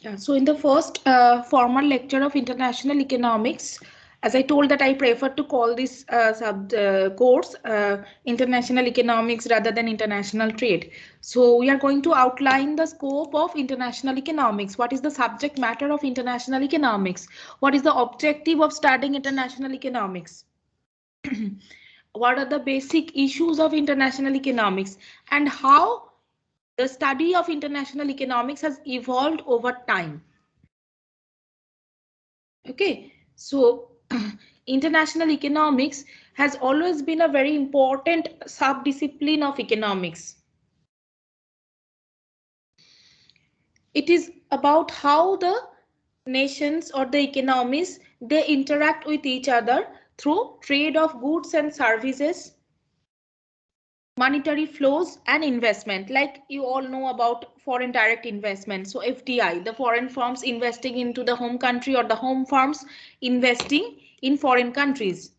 Yeah, so in the first formal lecture of international economics, as I told that I prefer to call this course international economics rather than international trade. So we are going to outline the scope of international economics. What is the subject matter of international economics? What is the objective of studying international economics? What are the basic issues of international economics and how the study of international economics has evolved over time. Okay, so international economics has always been a very important subdiscipline of economics. It is about how the nations or the economies they interact with each other through trade of goods and services, monetary flows and investment. Like you all know about foreign direct investment, so FDI, the foreign firms investing into the home country or the home firms investing in foreign countries.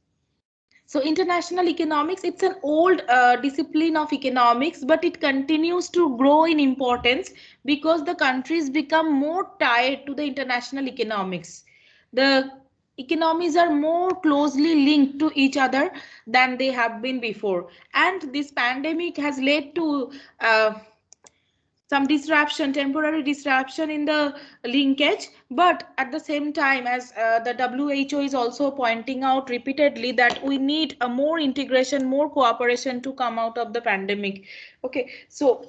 So international economics, it's an old discipline of economics, but it continues to grow in importance because the countries become more tied to the international economics. The economies are more closely linked to each other than they have been before. And this pandemic has led to some disruption, temporary disruption in the linkage, but at the same time, as the WHO is also pointing out repeatedly, that we need a more integration, more cooperation to come out of the pandemic. Okay, so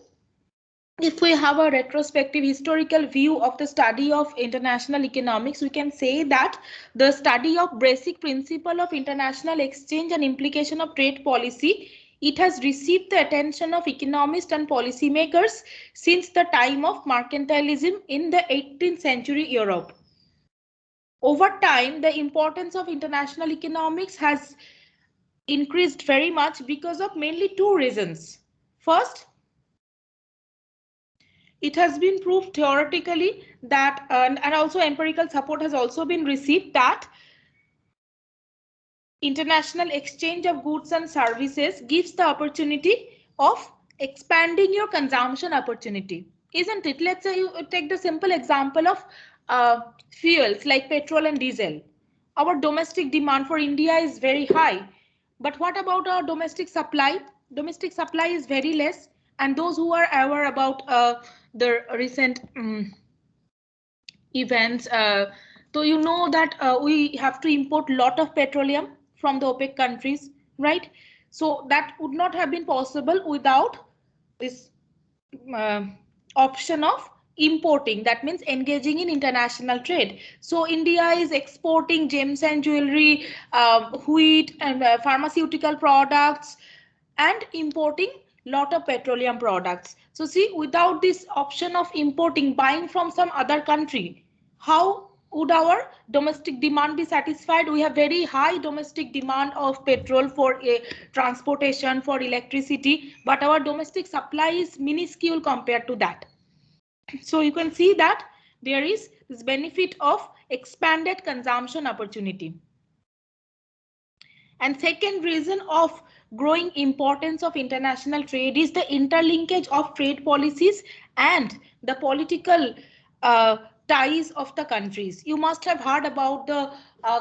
if we have a retrospective historical view of the study of international economics, we can say that the study of basic principle of international exchange and implication of trade policy, it has received the attention of economists and policymakers since the time of mercantilism in the 18th century Europe. Over time, the importance of international economics has increased very much because of mainly two reasons. First, it has been proved theoretically that and also empirical support has also been received that international exchange of goods and services gives the opportunity of expanding your consumption opportunity, isn't it? Let's say you take the simple example of fuels like petrol and diesel. Our domestic demand for India is very high, but what about our domestic supply? Domestic supply is very less, and those who are aware about the recent events. So you know that we have to import a lot of petroleum from the OPEC countries, right? So that would not have been possible without this uh, option of importing. That means engaging in international trade. So India is exporting gems and jewelry, wheat and pharmaceutical products, and importing lot of petroleum products. So see, without this option of importing, buying from some other country, how would our domestic demand be satisfied? We have very high domestic demand of petrol for transportation, for electricity, but our domestic supply is minuscule compared to that. So you can see that there is this benefit of expanded consumption opportunity. And second reason of growing importance of international trade is the interlinkage of trade policies and the political uh, ties of the countries. You must have heard about the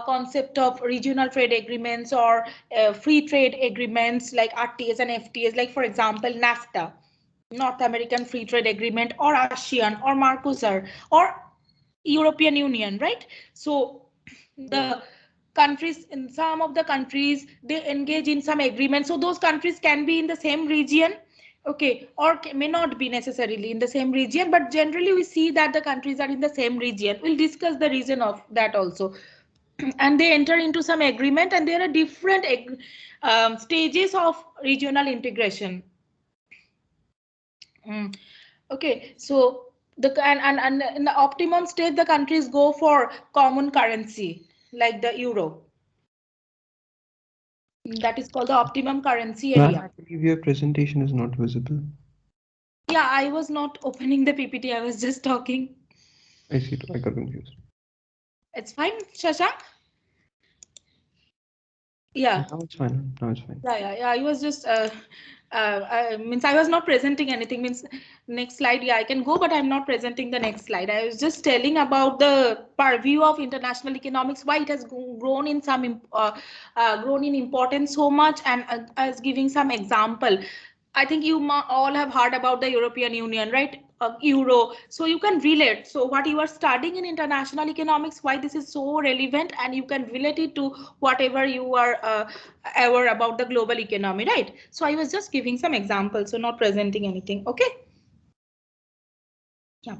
concept of regional trade agreements or free trade agreements like RTAs and FTAs, like for example NAFTA, North American Free Trade Agreement, or ASEAN or Mercosur or European Union, right? So the countries, in some of the countries, they engage in some agreements. So those countries can be in the same region, okay, or may not be necessarily in the same region, but generally we see that the countries are in the same region. We'll discuss the reason of that also. And they enter into some agreement, and there are different stages of regional integration. Okay, so and in the optimum state, the countries go for common currency like the euro. That is called the optimum currency Ma'am, area. I believe your presentation is not visible. Yeah, I was not opening the PPT. I was just talking. I see it. I got confused. It's fine, Shashank. Yeah. Now it's fine. Now it's fine. Yeah. I was just means I was not presenting anything. Means next slide, yeah, I can go, but I'm not presenting the next slide. I was just telling about the purview of international economics, why it has grown in grown in importance so much, and as giving some example. I think you all have heard about the European Union, right? Euro. So you can relate. So what you are studying in international economics, why this is so relevant, and you can relate it to whatever you are aware about the global economy, right? So I was just giving some examples, so not presenting anything. Okay. Yeah.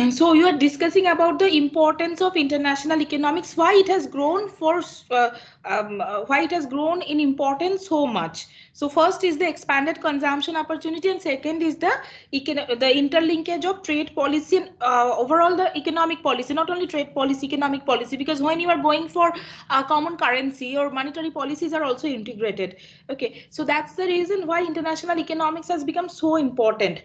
So you are discussing about the importance of international economics, why it has grown why it has grown in importance so much. So first is the expanded consumption opportunity, and second is the interlinkage of trade policy and overall the economic policy, not only trade policy, economic policy, because when you are going for a common currency, your monetary policies are also integrated. Okay, so that's the reason why international economics has become so important.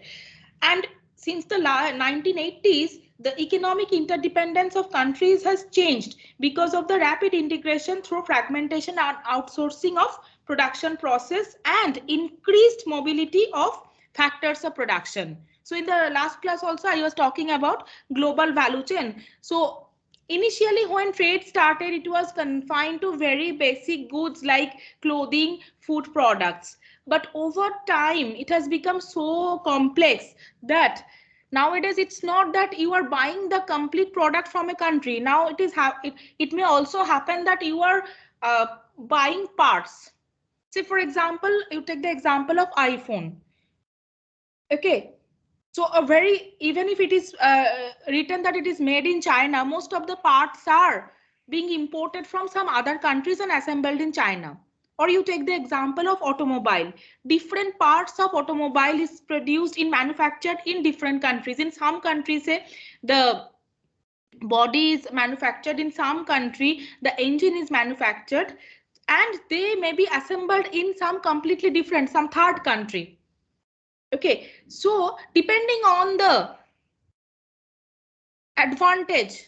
And since the 1980s, the economic interdependence of countries has changed because of the rapid integration through fragmentation and outsourcing of production process and increased mobility of factors of production. So in the last class also I was talking about global value chain. So initially when trade started, it was confined to very basic goods like clothing, food products. But over time, it has become so complex that nowadays it's not that you are buying the complete product from a country. Now it may also happen that you are buying parts. Say for example, you take the example of iPhone. Okay, so even if it is written that it is made in China, most of the parts are being imported from some other countries and assembled in China. Or you take the example of automobile. Different parts of automobile is produced in manufactured in different countries. In some countries, say the body is manufactured, in some country the engine is manufactured, and they may be assembled in some completely different, some third country. Okay, so depending on the advantage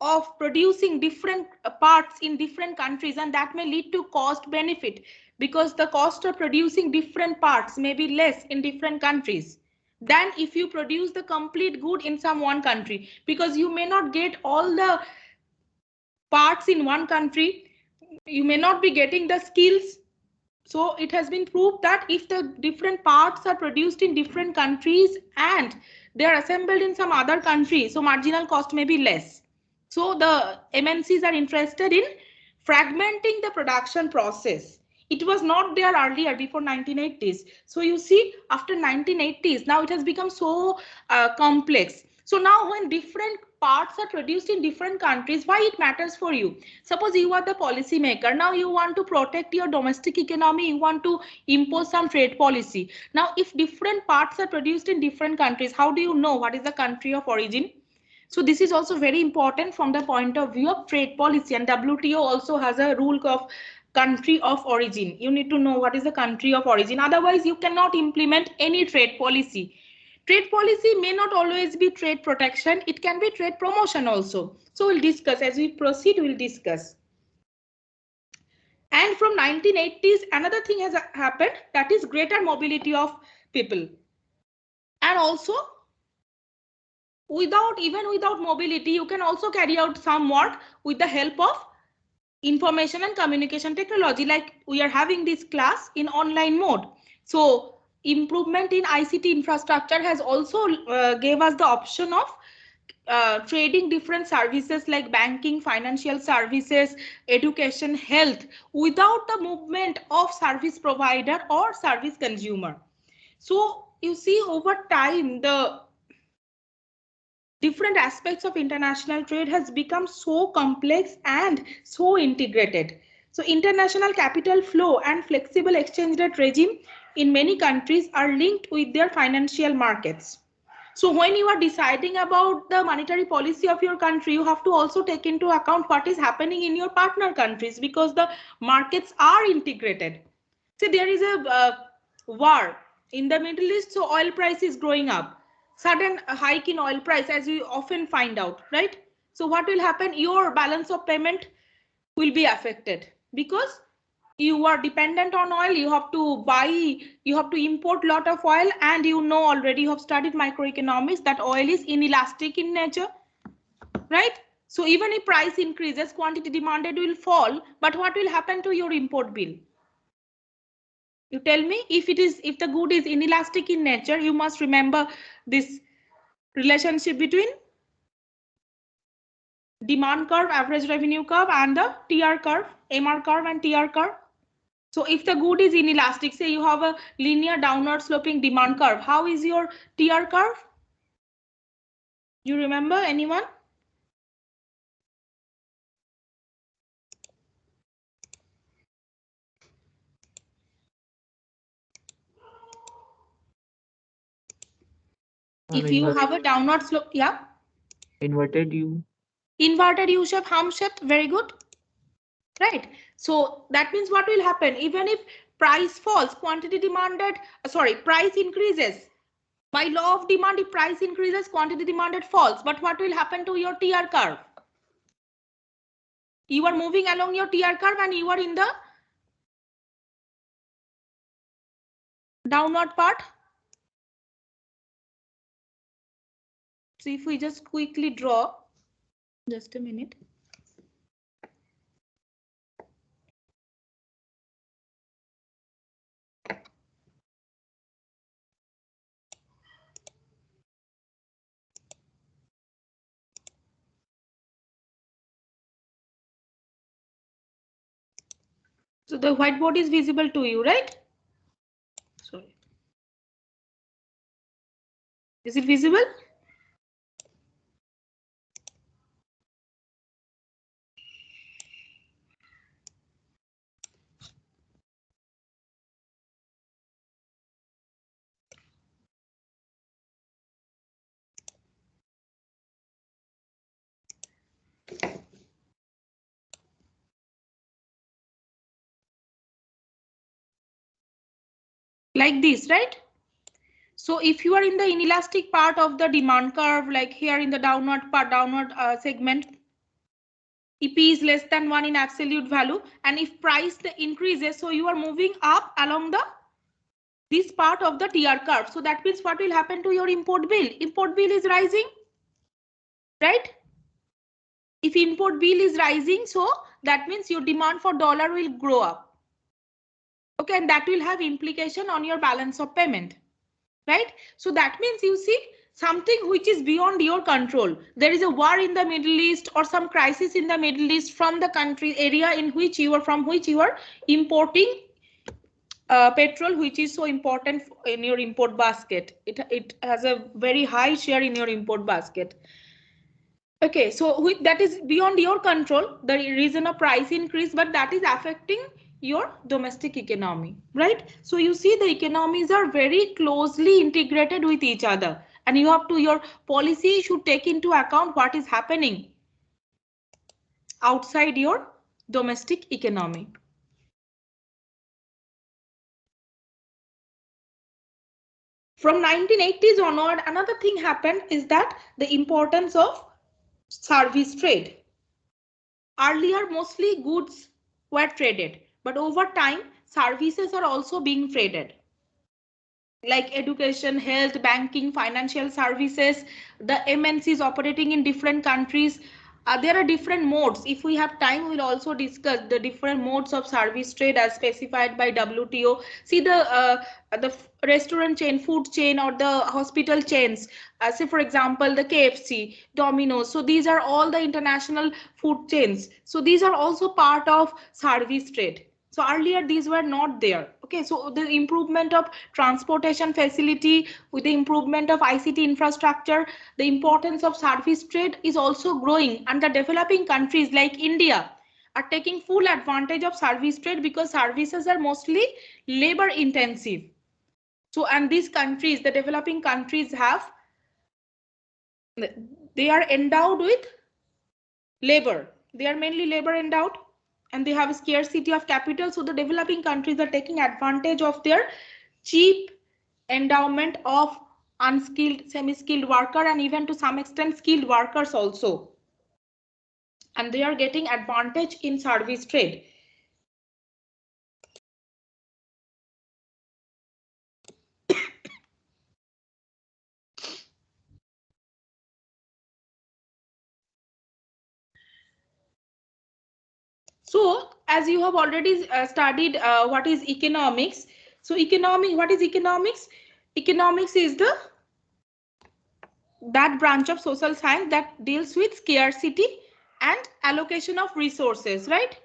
of producing different parts in different countries, and that may lead to cost benefit, because the cost of producing different parts may be less in different countries than if you produce the complete good in some one country, because you may not get all the parts in one country, you may not be getting the skills. So it has been proved that if the different parts are produced in different countries and they are assembled in some other country, so marginal cost may be less. So the MNCs are interested in fragmenting the production process. It was not there earlier before 1980s. So you see, after 1980s, now it has become so complex. So now when different parts are produced in different countries, why it matters for you? Suppose you are the policy maker. Now you want to protect your domestic economy. You want to impose some trade policy. Now, if different parts are produced in different countries, how do you know what is the country of origin? So this is also very important from the point of view of trade policy, and WTO also has a rule of country of origin. You need to know what is the country of origin. Otherwise, you cannot implement any trade policy. Trade policy may not always be trade protection. It can be trade promotion also. So we'll discuss as we proceed. We'll discuss. And from 1980s, another thing has happened, that is greater mobility of people. And also, even without mobility, you can also carry out some work with the help of information and communication technology, like we are having this class in online mode. So improvement in ICT infrastructure has also gave us the option of trading different services like banking, financial services, education, health, without the movement of service provider or service consumer. So you see, over time, the different aspects of international trade has become so complex and so integrated. So international capital flow and flexible exchange rate regime in many countries are linked with their financial markets. So when you are deciding about the monetary policy of your country, you have to also take into account what is happening in your partner countries, because the markets are integrated. See, there is a war in the Middle East, so oil price is growing up. Sudden hike in oil price, as we often find out, right? So what will happen? Your balance of payment will be affected, because you are dependent on oil, you have to buy, you have to import lot of oil, and you know already, you have studied microeconomics, that oil is inelastic in nature, right? So even if price increases, quantity demanded will fall, but what will happen to your import bill? You tell me. If it is, if the good is inelastic in nature, you must remember this relationship between demand curve, average revenue curve, and the TR curve, MR curve and TR curve. So if the good is inelastic, say you have a linear downward sloping demand curve, how is your TR curve? You remember, anyone? If you have a downward slope, yeah. Inverted U. Inverted U shape, hump shape, very good. Right. So that means what will happen? Even if price falls, quantity demanded, price increases. By law of demand, if price increases, quantity demanded falls. But what will happen to your TR curve? You are moving along your TR curve and you are in the downward part. So if we just quickly draw, just a minute. So the whiteboard is visible to you, right? Sorry. Is it visible? Like this, right? So if you are in the inelastic part of the demand curve, like here in the downward part, downward segment, EP is less than 1 in absolute value, and if price increases, so you are moving up along the this part of the TR curve. So that means what will happen to your import bill? Import bill is rising, right? If import bill is rising, so that means your demand for dollar will grow up. Okay, and that will have implication on your balance of payment, right? So that means you see something which is beyond your control. There is a war in the Middle East or some crisis in the Middle East from the country area in which you are from, which you are importing petrol, which is so important in your import basket. It has a very high share in your import basket. Okay, so that is beyond your control, the reason of price increase, but that is affecting your domestic economy, right? So you see the economies are very closely integrated with each other, and you have to, your policy should take into account what is happening outside your domestic economy. From 1980s onward, another thing happened is that the importance of service trade. Earlier, mostly goods were traded, but over time, services are also being traded. Like education, health, banking, financial services, the MNCs operating in different countries. There are different modes. If we have time, we'll also discuss the different modes of service trade as specified by WTO. See the restaurant chain, food chain, or the hospital chains. Say for example, the KFC, Domino's. So these are all the international food chains. So these are also part of service trade. So earlier these were not there. Okay, so the improvement of transportation facility with the improvement of ICT infrastructure, the importance of service trade is also growing, and the developing countries like India are taking full advantage of service trade because services are mostly labor intensive. So, and these countries, the developing countries they are endowed with labor. They are mainly labor endowed, and they have a scarcity of capital. So the developing countries are taking advantage of their cheap endowment of unskilled, semi-skilled worker, and even to some extent skilled workers also. And they are getting advantage in service trade. So as you have already studied what is economics. So what is economics? Economics is that branch of social science that deals with scarcity and allocation of resources, right?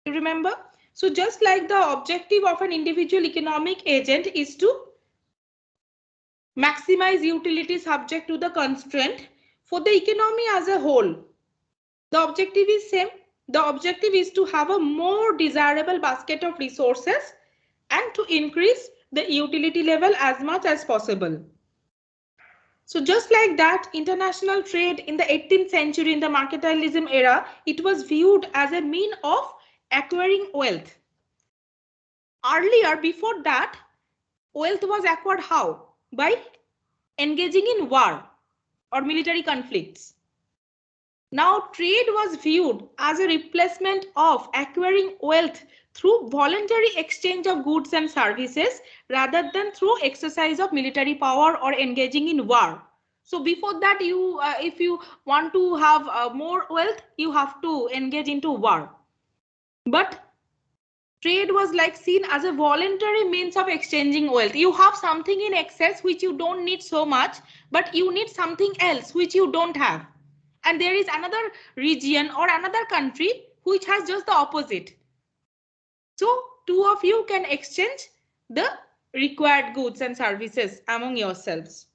You remember? So just like the objective of an individual economic agent is to maximize utility subject to the constraint, for the economy as a whole, the objective is same. The objective is to have a more desirable basket of resources and to increase the utility level as much as possible. So just like that, international trade in the 18th century, in the mercantilism era, it was viewed as a mean of acquiring wealth. Earlier, before that, wealth was acquired how? By engaging in war or military conflicts. Now, trade was viewed as a replacement of acquiring wealth through voluntary exchange of goods and services rather than through exercise of military power or engaging in war. So before that, if you want to have more wealth, you have to engage into war. But trade was like seen as a voluntary means of exchanging wealth. You have something in excess which you don't need so much, but you need something else which you don't have. And there is another region or another country which has just the opposite. So two of you can exchange the required goods and services among yourselves.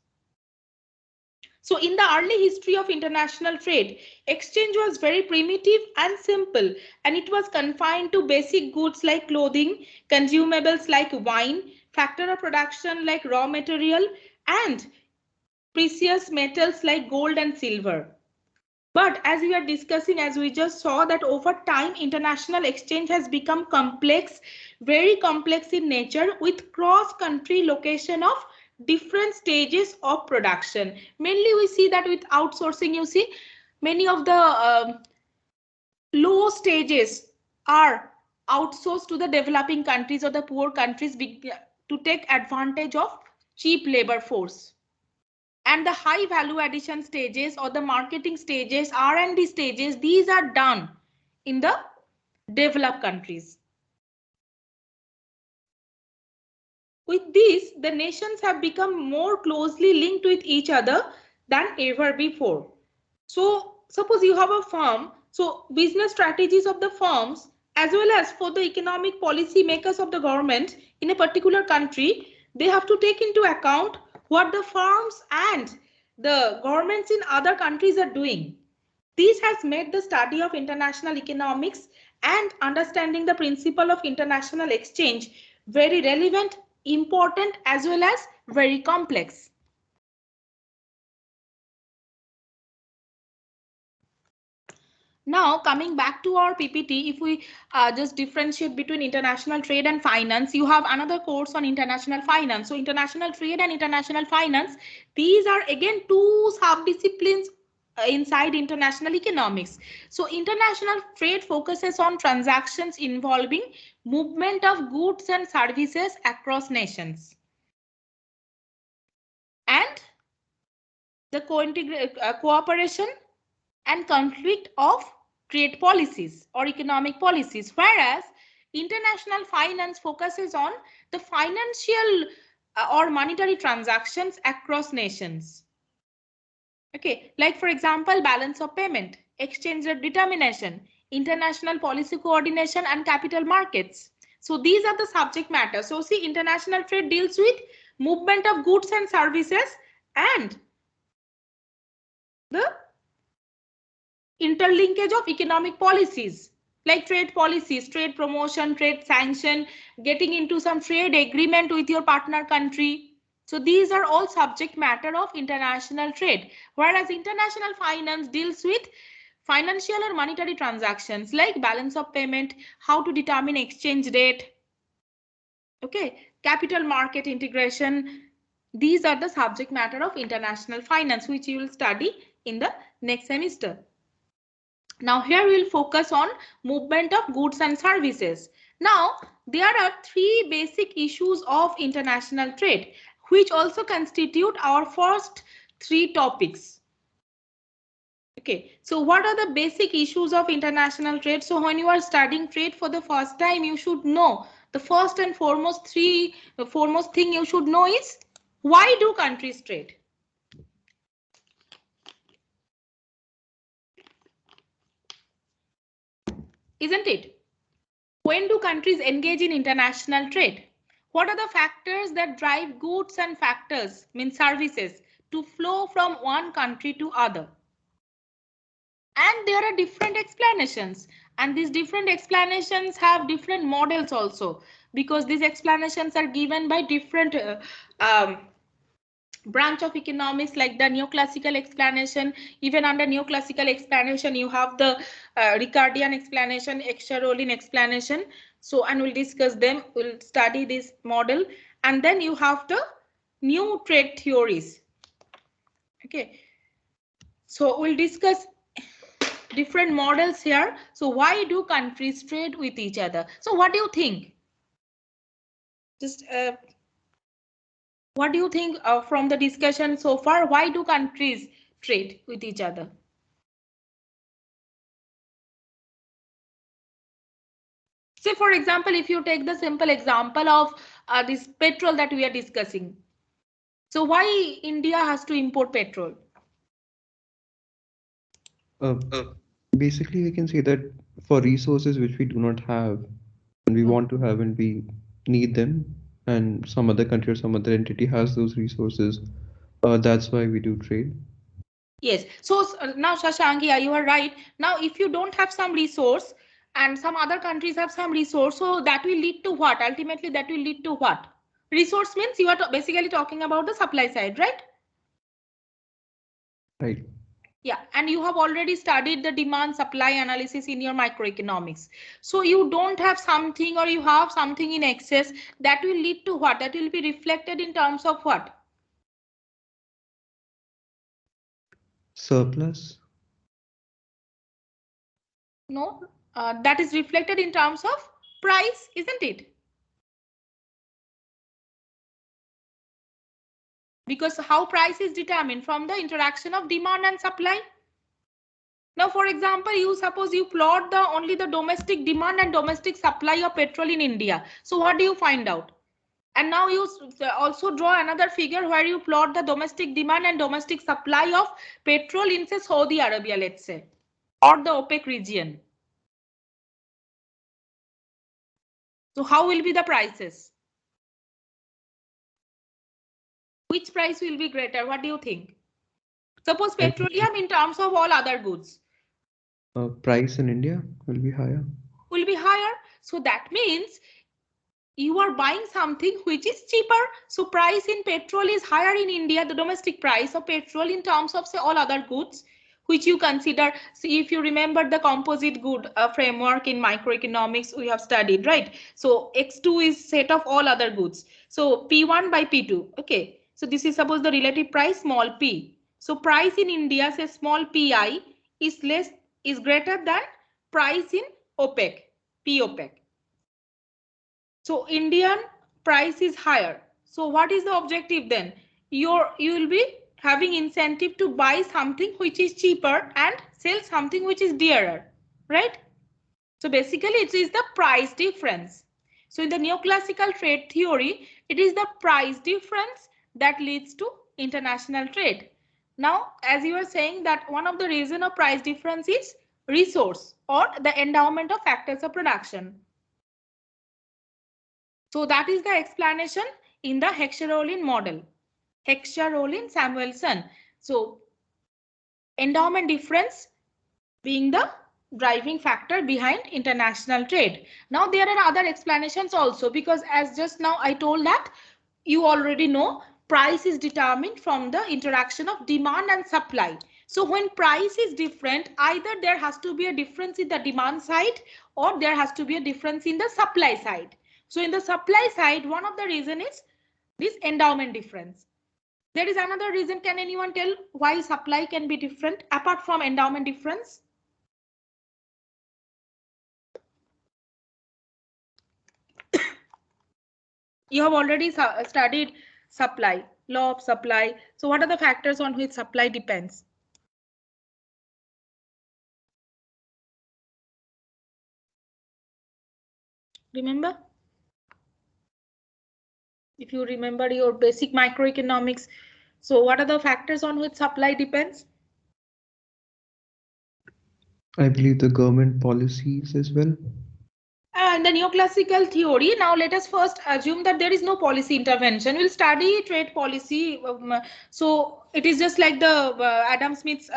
So in the early history of international trade, exchange was very primitive and simple, and it was confined to basic goods like clothing, consumables like wine, factor of production like raw material, and precious metals like gold and silver. But as we are discussing, as we just saw, that over time, international exchange has become complex, very complex in nature, with cross-country location of different stages of production. Mainly we see that with outsourcing, you see, many of the low stages are outsourced to the developing countries or the poor countries to take advantage of cheap labor force. And the high value addition stages or the marketing stages, R&D stages, these are done in the developed countries. With this, the nations have become more closely linked with each other than ever before. So suppose you have a firm, so business strategies of the firms as well as for the economic policy makers of the government in a particular country, they have to take into account what the firms and the governments in other countries are doing. This has made the study of international economics and understanding the principle of international exchange very relevant, important, as well as very complex. Now coming back to our PPT, if we just differentiate between international trade and finance, you have another course on international finance. So international trade and international finance, these are again two sub-disciplines inside international economics. So international trade focuses on transactions involving movement of goods and services across nations. And the cooperation and conflict of trade policies or economic policies, whereas international finance focuses on the financial or monetary transactions across nations. Okay, like for example, balance of payment, exchange rate determination, international policy coordination, and capital markets. So these are the subject matter. So see, international trade deals with movement of goods and services and the interlinkage of economic policies like trade policies, trade promotion, trade sanction, getting into some trade agreement with your partner country. So these are all subject matter of international trade, whereas international finance deals with financial or monetary transactions like balance of payment, how to determine exchange rate, okay, capital market integration. These are the subject matter of international finance, which you will study in the next semester. Now here we will focus on movement of goods and services. Now there are three basic issues of international trade which also constitute our first three topics. Okay, so what are the basic issues of international trade? So when you are studying trade for the first time, you should know the first and foremost thing you should know is why do countries trade? Isn't it? When do countries engage in international trade? What are the factors that drive goods and factors, mean services, to flow from one country to other? And there are different explanations, and these different explanations have different models also, because these explanations are given by different branch of economics, like the neoclassical explanation. Even under neoclassical explanation you have the Ricardian explanation, Excher-Rollin explanation. So, and we'll discuss them, we'll study this model. And then you have the new trade theories. Okay, so we'll discuss different models here. So why do countries trade with each other? So what do you think? Just what do you think from the discussion so far? Why do countries trade with each other? Say, for example, if you take the simple example of this petrol that we are discussing. So why India has to import petrol? Basically, we can say that for resources which we do not have, and we want to have, and we need them, and some other country or some other entity has those resources, that's why we do trade. Yes. So now, Shashank, you are right. Now, if you don't have some resource and some other countries have some resource, so that will lead to what? Ultimately, that will lead to what? Resource means you are basically talking about the supply side, right? Right. Yeah, and you have already studied the demand supply analysis in your microeconomics. So you don't have something, or you have something in excess, that will lead to what? That will be reflected in terms of what? Surplus. No, that is reflected in terms of price, isn't it? Because how price is determined from the interaction of demand and supply. Now, for example, you suppose you plot only the domestic demand and domestic supply of petrol in India. So what do you find out? And now you also draw another figure where you plot the domestic demand and domestic supply of petrol in, say, Saudi Arabia, let's say, or the OPEC region. So how will be the prices? Which price will be greater? What do you think? Suppose petroleum in terms of all other goods. Price in India will be higher. Will be higher. So that means you are buying something which is cheaper. So price in petrol is higher in India, the domestic price of petrol in terms of, say, all other goods which you consider. See, if you remember the composite good framework in microeconomics we have studied, right? So X2 is set of all other goods. So P1 by P2. Okay. So this is suppose the relative price, small p. So price in India, say small pi, is greater than price in OPEC, POPEC. So Indian price is higher. So what is the objective then? You will be having incentive to buy something which is cheaper and sell something which is dearer, right? So basically it is the price difference. So in the neoclassical trade theory, it is the price difference that leads to international trade. Now, as you are saying that one of the reason of price difference is resource or the endowment of factors of production. So that is the explanation in the Heckscher-Rollin model. Heckscher-Rollin-Samuelson. So endowment difference being the driving factor behind international trade. Now there are other explanations also, because as just now I told that you already know price is determined from the interaction of demand and supply. So when price is different, either there has to be a difference in the demand side or there has to be a difference in the supply side. So in the supply side, one of the reason is this endowment difference. There is another reason. Can anyone tell why supply can be different apart from endowment difference? You have already studied supply, law of supply. So what are the factors on which supply depends? Remember? If you remember your basic microeconomics, so what are the factors on which supply depends? I believe the government policies as well. And the neoclassical theory, now let us first assume that there is no policy intervention. We'll study trade policy. So it is just like the Adam Smith's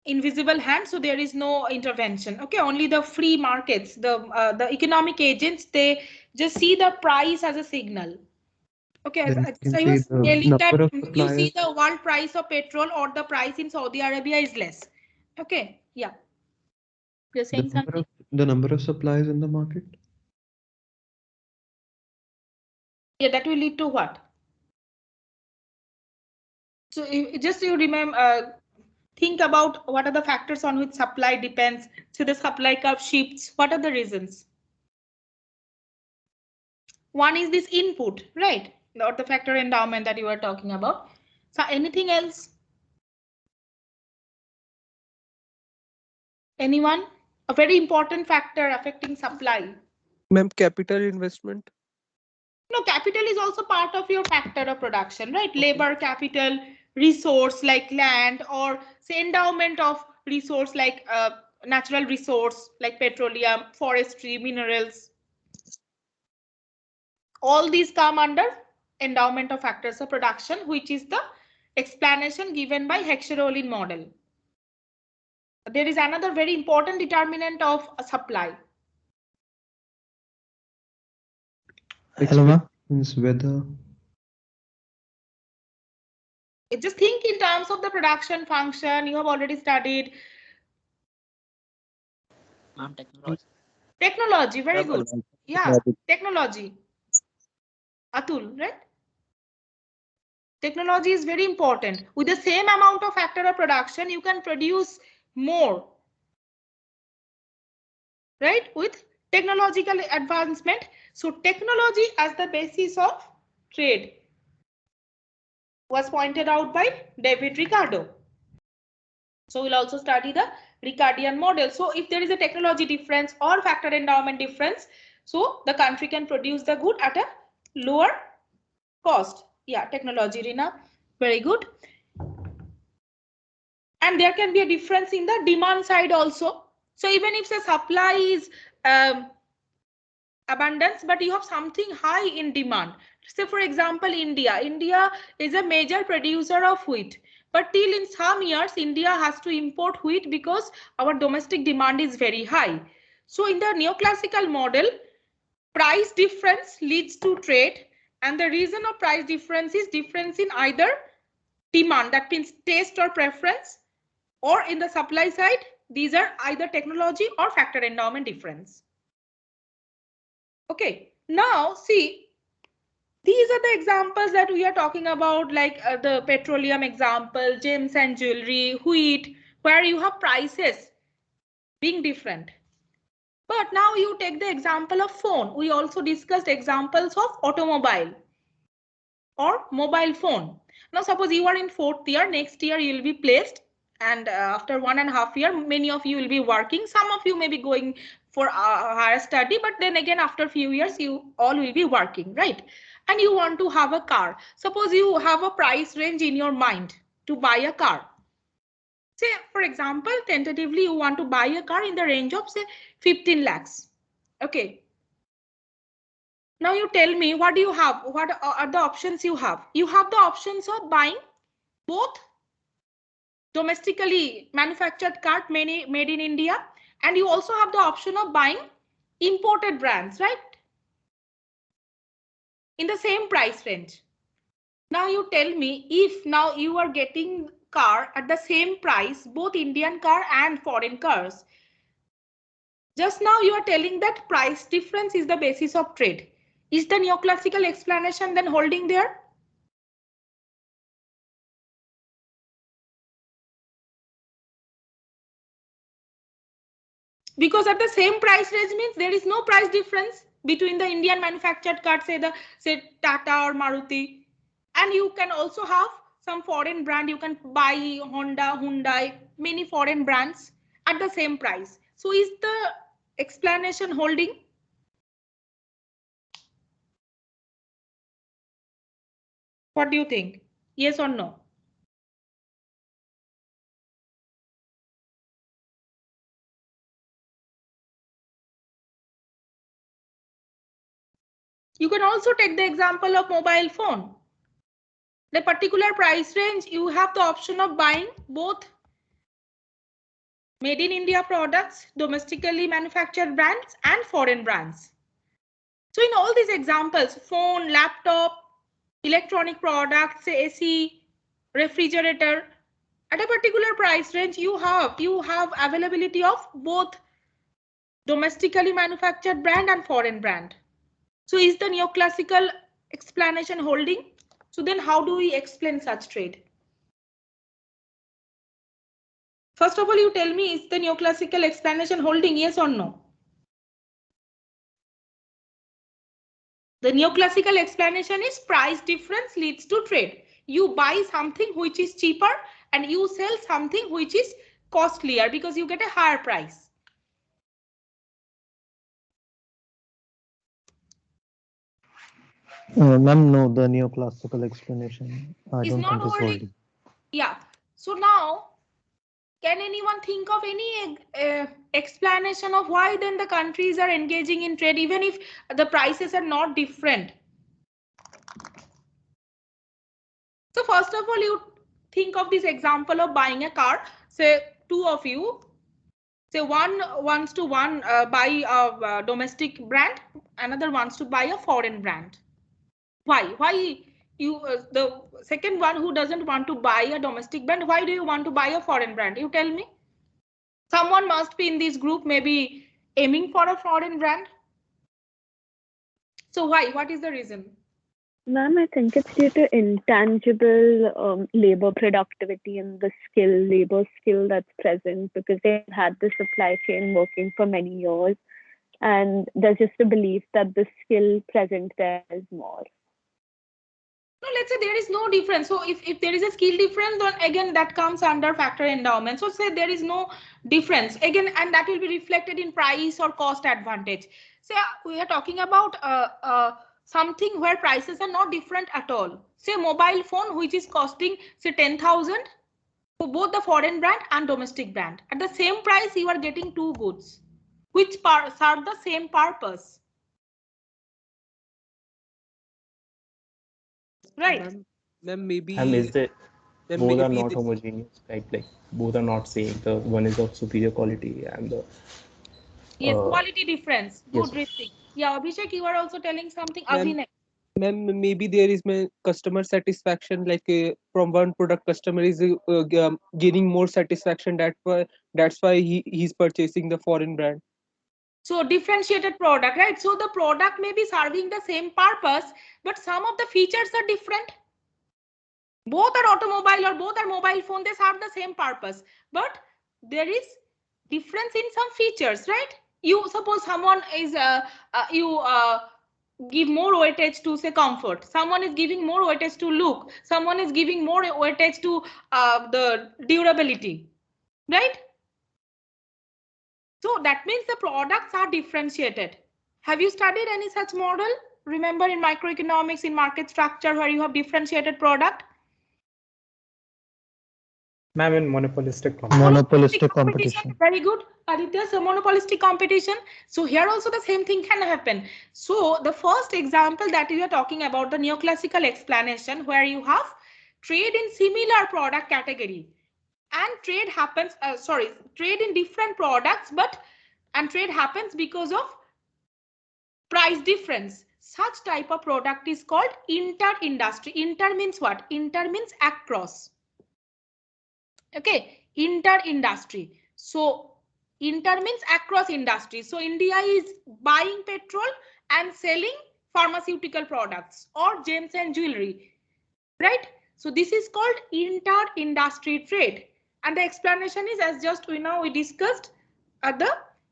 invisible hand, so there is no intervention. Okay, only the free markets, the economic agents, they just see the price as a signal. Okay, Then you so can I say was the telling that number of you see suppliers. the world price of petrol or the price in Saudi Arabia is less. Okay, yeah. You're saying something? The number of suppliers in the market. Yeah, that will lead to what? So just you remember, think about what are the factors on which supply depends. So the supply curve shifts. What are the reasons? One is this input, right? Or the factor endowment that you were talking about. So anything else? Anyone? A very important factor affecting supply. Ma'am, capital investment. No, capital is also part of your factor of production, right? Labor capital, resource like land, or say endowment of resource like natural resource like petroleum, forestry, minerals. All these come under endowment of factors of production, which is the explanation given by Heckscher-Ohlin model. There is another very important determinant of a supply. Hello, ma'am. Weather. Just think in terms of the production function. You have already studied. Ma'am, technology. Technology, very good. Yeah, technology. Atul, right? Technology is very important. With the same amount of factor of production, you can produce more. Right? With technological advancement. So technology as the basis of trade was pointed out by David Ricardo. So we'll also study the Ricardian model. So if there is a technology difference or factor endowment difference, so the country can produce the good at a lower cost. Yeah, technology, Rina, very good. And there can be a difference in the demand side also. So even if the supply is abundance, but you have something high in demand. Say for example, India is a major producer of wheat, but till in some years India has to import wheat because our domestic demand is very high. So in the neoclassical model, price difference leads to trade, and the reason of price difference is difference in either demand, that means taste or preference, or in the supply side, these are either technology or factor endowment difference. Okay, now see, these are the examples that we are talking about, like the petroleum example, gems and jewelry, wheat, where you have prices being different. But now you take the example of phone. We also discussed examples of automobile or mobile phone. Now suppose you are in 4th year, next year you will be placed, and after 1.5 years, many of you will be working. Some of you may be going for higher study, but then again after few years you all will be working, right? And you want to have a car. Suppose you have a price range in your mind to buy a car. Say for example, tentatively you want to buy a car in the range of say 15 lakhs. Okay. Now you tell me, what do you have? What are the options you have? You have the options of buying both domestically manufactured car made in India, and you also have the option of buying imported brands, right? In the same price range. Now you tell me, if now you are getting car at the same price, both Indian car and foreign cars. Just now you are telling that price difference is the basis of trade. Is the neoclassical explanation then holding there? Because at the same price range means there is no price difference between the Indian manufactured car, say Tata or Maruti, and you can also have some foreign brand. You can buy Honda, Hyundai, many foreign brands at the same price. So is the explanation holding? What do you think? Yes or no? You can also take the example of mobile phone. The particular price range, you have the option of buying both made in India products, domestically manufactured brands and foreign brands. So in all these examples, phone, laptop, electronic products, say AC, refrigerator, at a particular price range, you have availability of both domestically manufactured brand and foreign brand. So is the neoclassical explanation holding? So then how do we explain such trade? First of all, you tell me, is the neoclassical explanation holding, yes or no? The neoclassical explanation is price difference leads to trade. You buy something which is cheaper and you sell something which is costlier because you get a higher price. Ma'am, no, the neoclassical explanation I Is don't not think is holding. holding. Yeah. So now, can anyone think of any explanation of why then the countries are engaging in trade even if the prices are not different? So first of all, you think of this example of buying a car. Say two of you. Say one wants to buy a domestic brand, another wants to buy a foreign brand. Why? Why you the second one who doesn't want to buy a domestic brand? Why do you want to buy a foreign brand? You tell me. Someone must be in this group maybe aiming for a foreign brand. So why? What is the reason? Ma'am, I think it's due to intangible labor productivity and the labor skill that's present because they've had the supply chain working for many years. And there's just a belief that the skill present there is more. No, let's say there is no difference. So if there is a skill difference, then again that comes under factor endowment. So say there is no difference again, and that will be reflected in price or cost advantage. Say we are talking about something where prices are not different at all. Say mobile phone which is costing say 10,000 for both the foreign brand and domestic brand. At the same price, you are getting two goods which serve the same purpose. Right. Ma'am, maybe Is there, then both are maybe not the, homogeneous, right? Like both are not same. The one is of superior quality and the Yes, quality difference. yes. Good, Ritik. Yeah, Abhishek, you are also telling something. ma'am, Abhinay. maybe there is customer satisfaction, like from one product customer is gaining more satisfaction, that's why he's purchasing the foreign brand. So differentiated product, right? So the product may be serving the same purpose, but some of the features are different. Both are automobile or both are mobile phone, they serve the same purpose, but there is difference in some features, right? You suppose someone is give more weightage to say comfort, someone is giving more weightage to look, someone is giving more weightage to the durability, right? So that means the products are differentiated. Have you studied any such model? Remember in microeconomics, in market structure, where you have differentiated product? Ma'am, in monopolistic competition. Monopolistic competition. Very good, Aditya. So monopolistic competition. So here also the same thing can happen. So the first example that we are talking about, the neoclassical explanation, where you have trade in similar product category and trade happens, trade in different products, and trade happens because of price difference. Such type of product is called inter-industry. Inter means what? Inter means across. Okay, inter-industry. So inter means across industry. So India is buying petrol and selling pharmaceutical products or gems and jewelry, right? So this is called inter-industry trade. And the explanation is, as just we discussed, the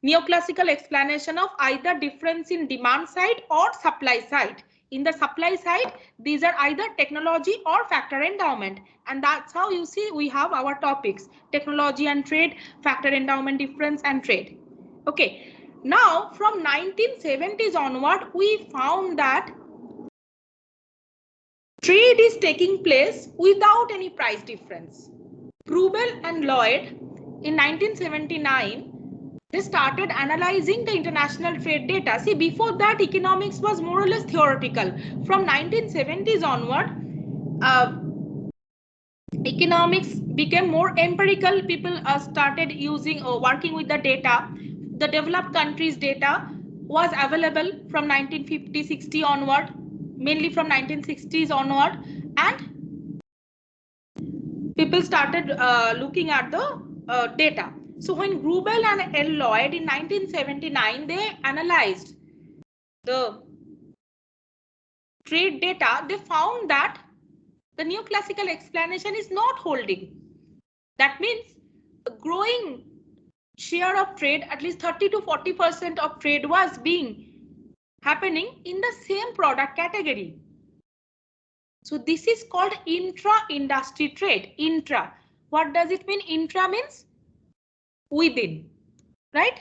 neoclassical explanation of either difference in demand side or supply side. In the supply side, these are either technology or factor endowment. And that's how you see we have our topics: technology and trade, factor endowment difference, and trade. Okay. Now, from 1970s onward, we found that trade is taking place without any price difference. Grubel and Lloyd in 1979, they started analyzing the international trade data. See, before that, economics was more or less theoretical. From 1970s onward, economics became more empirical. People started using working with the data. The developed countries data was available from 1950-60 onward, mainly from 1960s onward, and people started looking at the data. So when Grubel and L. Lloyd in 1979, they analyzed the trade data, they found that the neoclassical explanation is not holding. That means a growing share of trade, at least 30 to 40% of trade was being happening in the same product category. So this is called intra-industry trade. Intra. What does it mean? Intra means within, right?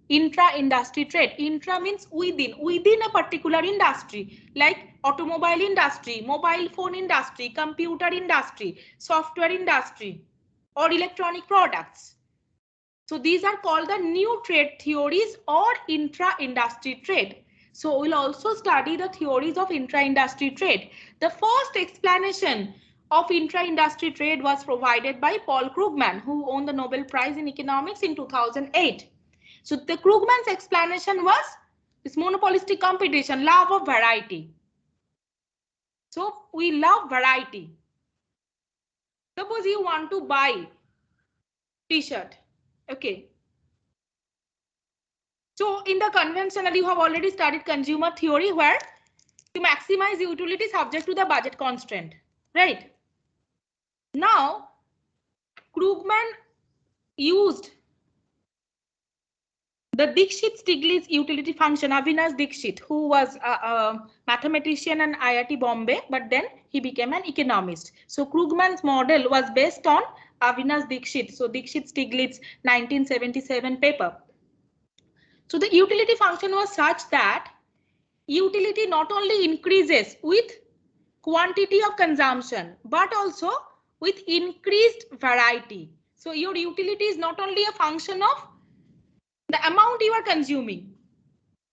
Intra-industry trade. Intra means within a particular industry, like automobile industry, mobile phone industry, computer industry, software industry, or electronic products. So these are called the new trade theories or intra-industry trade. So we'll also study the theories of intra-industry trade. The first explanation of intra-industry trade was provided by Paul Krugman, who won the Nobel Prize in Economics in 2008. So the Krugman's explanation was this monopolistic competition, love of variety. So we love variety. Suppose you want to buy t-shirt. Okay. So in the conventional, you have already studied consumer theory where to maximize utility subject to the budget constraint, right? Now, Krugman used the Dixit-Stiglitz utility function, Avinash Dixit, who was a mathematician and IIT Bombay, but then he became an economist. So Krugman's model was based on Avinash Dixit. So Dixit-Stiglitz 1977 paper. So the utility function was such that utility not only increases with quantity of consumption, but also with increased variety. So your utility is not only a function of the amount you are consuming.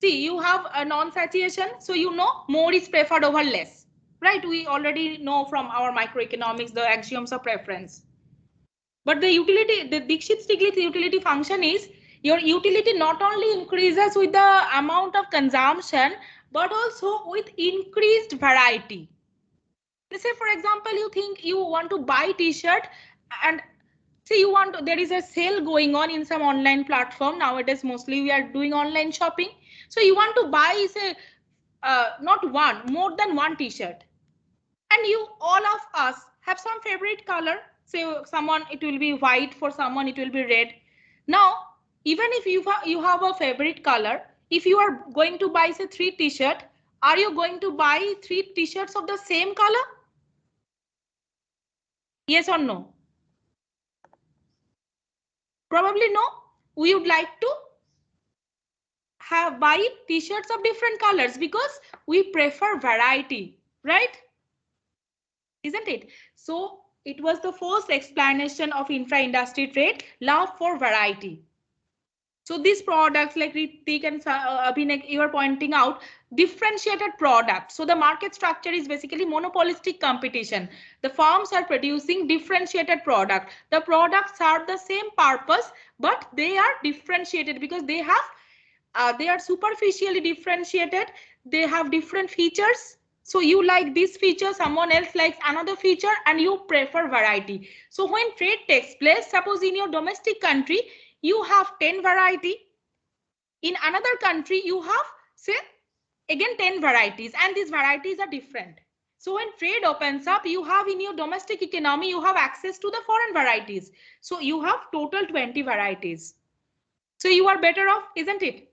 See, you have a non-satiation, so you know more is preferred over less, right? We already know from our microeconomics the axioms of preference. But the utility, the Dixit-Stiglitz utility function is your utility not only increases with the amount of consumption, but also with increased variety. Let's say, for example, you think you want to buy t-shirt and say you want to, there is a sale going on in some online platform. Nowadays, mostly we are doing online shopping. So you want to buy, say, not one, more than one t-shirt. And you, all of us have some favorite color. Say someone, it will be white, for someone it will be red. Now, even if you have a favorite color, if you are going to buy, say, 3 t-shirt, are you going to buy 3 t-shirts of the same color? Yes or no? Probably no. We would like to buy t-shirts of different colors because we prefer variety, right? Isn't it? So it was the first explanation of intra-industry trade, love for variety. So these products like Ritik and Abhinek, you are pointing out differentiated products. So the market structure is basically monopolistic competition. The firms are producing differentiated product. The products serve the same purpose, but they are differentiated because they have they are superficially differentiated. They have different features. So you like this feature, someone else likes another feature, and you prefer variety. So when trade takes place, suppose in your domestic country, you have 10 variety. In another country, you have, say, again 10 varieties, and these varieties are different. So when trade opens up, you have in your domestic economy, you have access to the foreign varieties. So you have total 20 varieties. So you are better off, isn't it?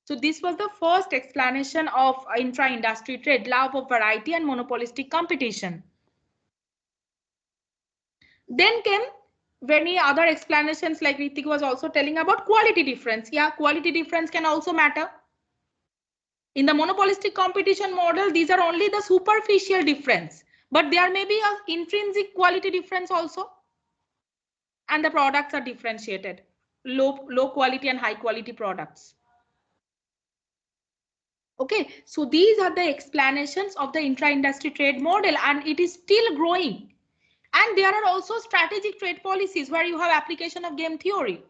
So this was the first explanation of intra-industry trade, love of variety and monopolistic competition. Then came many other explanations, like Ritik was also telling about quality difference. Yeah, quality difference can also matter. In the monopolistic competition model, these are only the superficial difference, but there may be an intrinsic quality difference also. And the products are differentiated, low quality and high quality products. Okay, so these are the explanations of the intra-industry trade model, and it is still growing. And there are also strategic trade policies where you have application of game theory.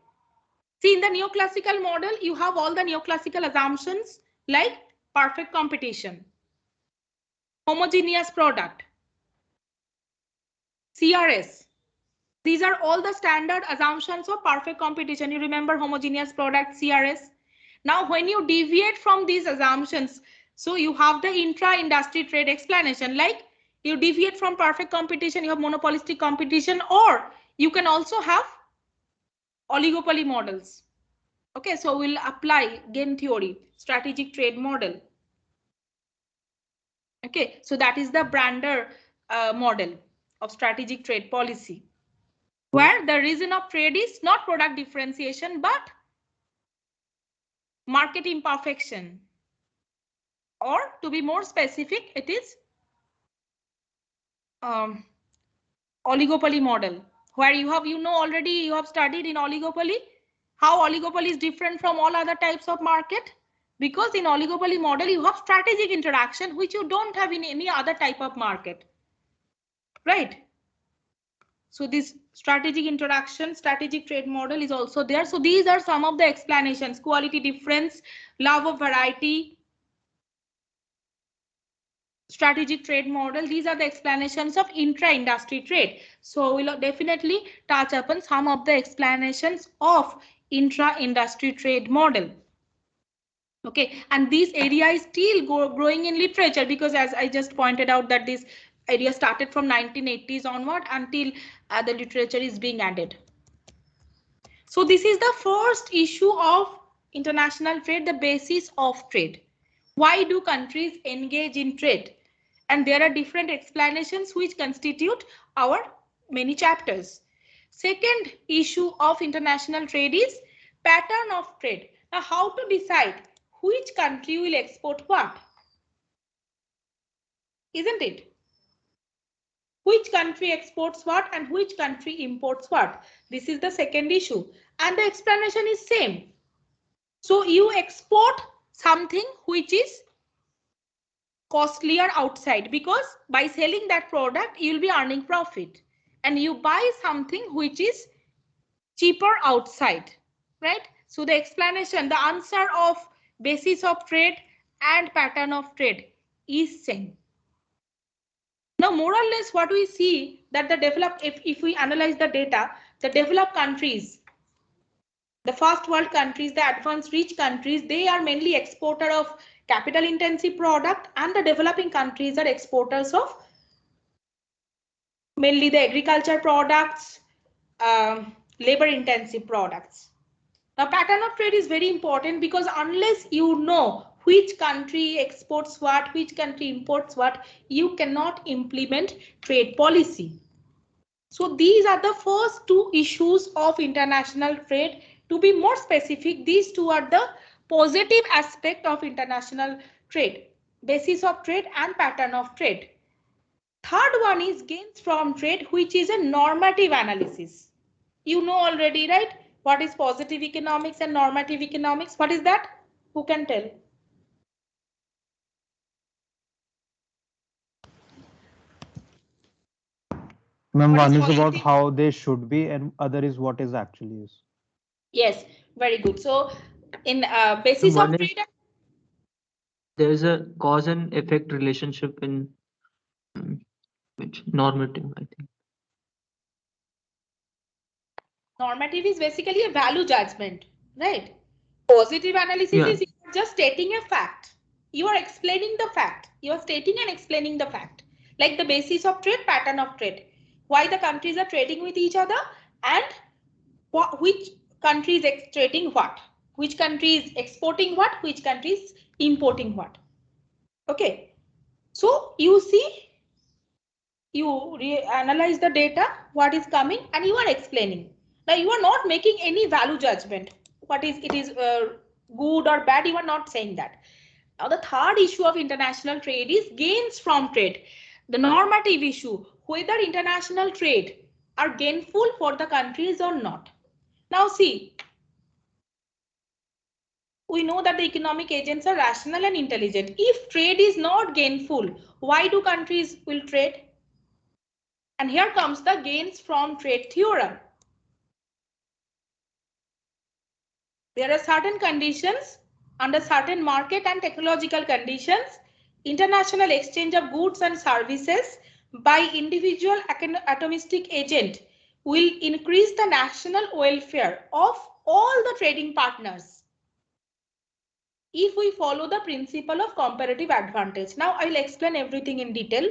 See, in the neoclassical model, you have all the neoclassical assumptions like perfect competition, homogeneous product, CRS. These are all the standard assumptions of perfect competition. You remember homogeneous product, CRS. Now, when you deviate from these assumptions, so you have the intra-industry trade explanation, like you deviate from perfect competition, you have monopolistic competition, or you can also have oligopoly models. Okay, so we'll apply game theory, strategic trade model. Okay, so that is the Brander model of strategic trade policy, where the reason of trade is not product differentiation, but market imperfection. Or to be more specific, it is oligopoly model, where you have, already you have studied in oligopoly, how oligopoly is different from all other types of market. Because in oligopoly model, you have strategic interaction, which you don't have in any other type of market, right? So this strategic interaction, strategic trade model is also there. So these are some of the explanations: quality difference, love of variety, strategic trade model. These are the explanations of intra-industry trade. So we'll definitely touch upon some of the explanations of intra-industry trade model. Okay, and this area is still growing in literature, because as I just pointed out that this area started from 1980s onward until the literature is being added. So this is the first issue of international trade, the basis of trade. Why do countries engage in trade? And there are different explanations which constitute our many chapters. Second issue of international trade is pattern of trade. Now, how to decide which country will export what? Isn't it? Which country exports what and which country imports what? This is the second issue. And the explanation is same. So you export something which is costlier outside, because by selling that product, you'll be earning profit. And you buy something which is cheaper outside, right? So the explanation, the answer of basis of trade and pattern of trade is same. Now, more or less what we see that the developed, if we analyze the data, the developed countries, the first world countries, the advanced rich countries, they are mainly exporter of capital intensive product, and the developing countries are exporters of mainly the agriculture products, labor intensive products. Now, pattern of trade is very important, because unless you know which country exports what, which country imports what, you cannot implement trade policy. So these are the first two issues of international trade. To be more specific, these two are the positive aspect of international trade: basis of trade and pattern of trade. Third one is gains from trade, which is a normative analysis. You know already, right? What is positive economics and normative economics? What is that? Who can tell? Ma'am, What is one is about positive? how they should be, and other is what is actually is. Yes, very good. So in basis One of is trade, there is a cause and effect relationship in which normative, I think. normative is basically a value judgment, right? Positive analysis is you are just stating a fact. You are explaining the fact. You are stating and explaining the fact. Like the basis of trade, pattern of trade. Why the countries are trading with each other, and which country is trading what. Which country is exporting what, which country is importing what. Okay. So you see, you analyze the data, what is coming, and you are explaining. Now you are not making any value judgment. What is it is good or bad, you are not saying that. Now the third issue of international trade is gains from trade. The normative issue, whether international trade are gainful for the countries or not. Now see, we know that the economic agents are rational and intelligent. If trade is not gainful, why do countries will trade? And here comes the gains from trade theorem. There are certain conditions under certain market and technological conditions, international exchange of goods and services by individual atomistic agent will increase the national welfare of all the trading partners if we follow the principle of comparative advantage. Now I will explain everything in detail.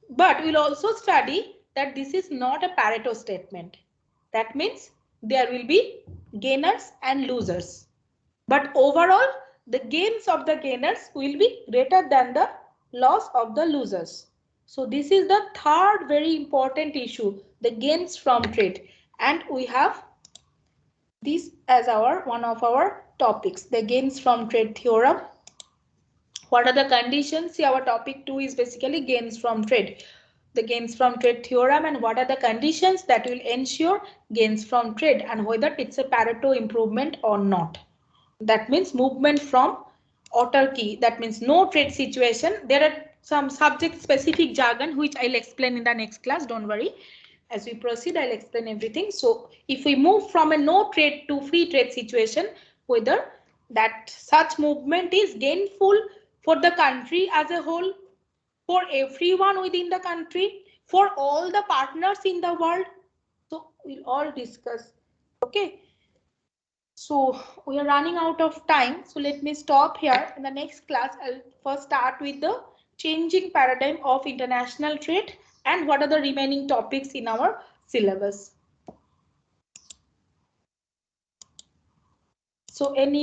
But we'll also study that this is not a Pareto statement. That means there will be gainers and losers. But overall, the gains of the gainers will be greater than the loss of the losers. So this is the third very important issue, the gains from trade. And we have this as one of our topics, the gains from trade theorem. What are the conditions? See, our topic 2 is basically gains from trade. The gains from trade theorem and what are the conditions that will ensure gains from trade and whether it's a Pareto improvement or not. That means movement from autarky, that means no trade situation. There are some subject specific jargon which I'll explain in the next class, don't worry. As we proceed, I'll explain everything. So if we move from a no trade to free trade situation, whether that such movement is gainful for the country as a whole, for everyone within the country, for all the partners in the world. So we'll all discuss. Okay. So we are running out of time. So let me stop here. In the next class, I'll first start with the changing paradigm of international trade and what are the remaining topics in our syllabus. So any